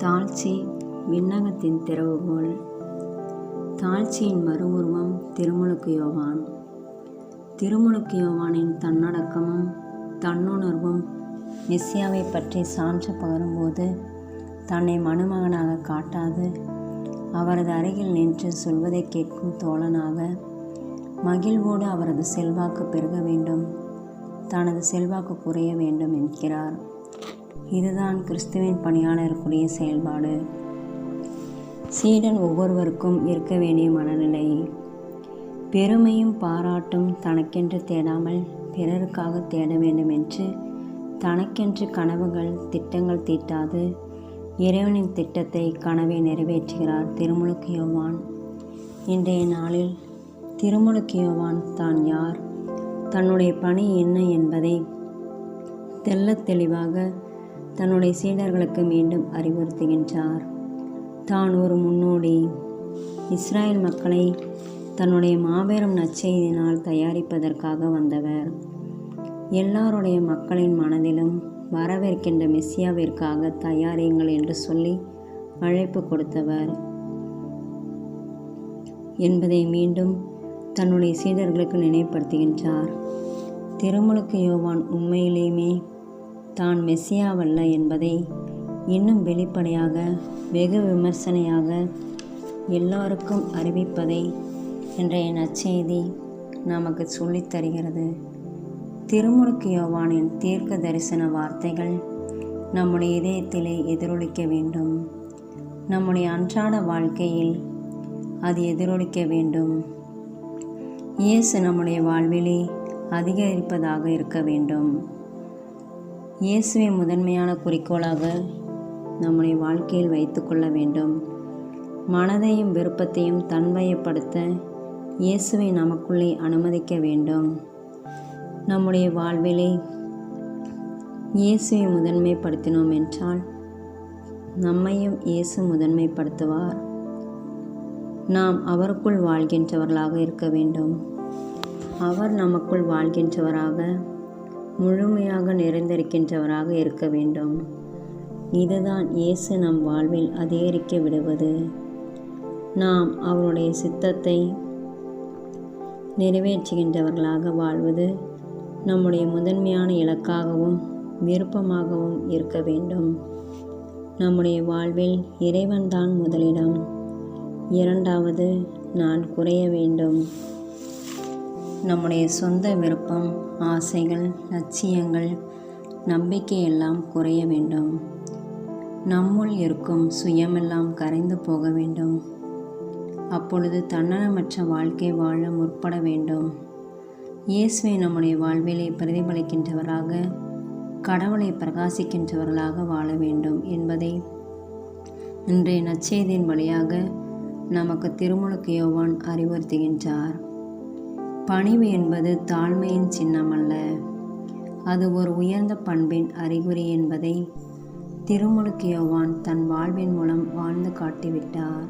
தாழ்ச்சி விண்ணகத்தின் திறவுகோல். தாழ்ச்சியின் மறு உருவம் திருமுழுக்கு யோவான். திருமுழுக்கு யோவானின் தன்னடக்கமும் தன்னுணர்வும் மெசியாவை பற்றி சான்று பகரும்போது தன்னை மணுமகனாக காட்டாது அவரது அருகில் நின்று சொல்வதை கேட்கும் தோழனாக மகிழ்வோடு அவரது செல்வாக்கு பெருக வேண்டும், தனது செல்வாக்கு குறைய வேண்டும் என்கிறார். இதுதான் கிறிஸ்துவின் பணியாளருக்குரிய செயல்பாடு. சீடன் ஒவ்வொருவருக்கும் இருக்க வேண்டிய மனநிலை. பெருமையும் பாராட்டும் தனக்கென்று தேடாமல் பிறருக்காக தேட வேண்டும் என்று தனக்கென்று கனவுகள் திட்டங்கள் தீட்டாது இறைவனின் திட்டத்தை கனவை நிறைவேற்றுகிறார் திருமுழுக்கு யோவான். இன்றைய நாளில் திருமுழுக்கு யோவான் தான் யார், தன்னுடைய பணி என்ன என்பதை தெள்ளத் தெளிவாக தன்னுடைய சீடர்களுக்கு மீண்டும் அறிவுறுத்துகின்றார். தான் ஒரு முன்னோடி, இஸ்ராயல் மக்களை தன்னுடைய மாபெரும் நற்செய்தியினால் தயாரிப்பதற்காக வந்தவர். எல்லாருடைய மக்களின் மனதிலும் வரவிருக்கின்ற மெசியாவிற்காக தயாரியுங்கள் என்று சொல்லி அழைப்பு கொடுத்தவர் என்பதை மீண்டும் தன்னுடைய சீடர்களுக்கு நினைவுபடுத்துகின்றார். திருமுழுக்கு யோவான் உண்மையிலேயுமே தான் மெசியாவல்ல என்பதை இன்னும் வெளிப்படையாக வெகு விமர்சனையாக எல்லாருக்கும் அறிவிப்பதை இன்றைய நற்செய்தி நமக்கு சொல்லித் தருகிறது. திருமுழுக்கு யோவானின் தீர்க்க தரிசன வார்த்தைகள் நம்முடைய இதயத்திலே எதிரொலிக்க வேண்டும். நம்முடைய அன்றாட வாழ்க்கையில் அது எதிரொலிக்க வேண்டும். இயேசு நம்முடைய வாழ்விலே அதிகரிப்பதாக இருக்க வேண்டும். இயேசுவை முதன்மையான குறிக்கோளாக நம்முடைய வாழ்க்கையில் வைத்து கொள்ள வேண்டும். மனதையும் விருப்பத்தையும் தன்வயப்படுத்த இயேசுவை நமக்குள்ளே அனுமதிக்க வேண்டும். நம்முடைய வாழ்விலே இயேசுவை முதன்மைப்படுத்தினோம் என்றால் நம்மையும் இயேசு முதன்மைப்படுத்துவார். நாம் அவருக்குள் வாழ்கின்றவர்களாக இருக்க வேண்டும். அவர் நமக்குள் வாழ்கின்றவராக முழுமையாக நிறைந்திருக்கின்றவராக இருக்க வேண்டும். இதுதான் இயேசு நம் வாழ்வில் அதிகரிக்க விடுவது. நாம் அவருடைய சித்தத்தை நிறைவேற்றுகின்றவர்களாக வாழ்வது நம்முடைய முதன்மையான இலக்காகவும் விருப்பமாகவும் இருக்க வேண்டும். நம்முடைய வாழ்வில் இறைவன்தான் முதலிடம். இரண்டாவது நான் குறைய வேண்டும். நம்முடைய சொந்த விருப்பம், ஆசைகள், லட்சியங்கள், நம்பிக்கை எல்லாம் குறைய வேண்டும். நம்முள் இருக்கும் சுயமெல்லாம் கரைந்து போக வேண்டும். அப்பொழுது தன்னலமற்ற வாழ்க்கை வாழ முற்பட வேண்டும். இயேசுவை நம்முடைய வாழ்விலே பிரதிபலிக்கின்றவராக, கடவுளை பிரகாசிக்கின்றவர்களாக வாழ வேண்டும் என்பதை இன்றைய நற்செய்தியின் வழியாக நமக்கு திருமுழுக்கு யோவான் அறிவுறுத்துகின்றார். பணிவு என்பது தாழ்மையின் சின்னமல்ல, அது ஒரு உயர்ந்த பண்பின் அறிகுறி என்பதை திருமுழுக்கு யோவான் தன் வாழ்வின் மூலம் வாழ்ந்து காட்டிவிட்டார்.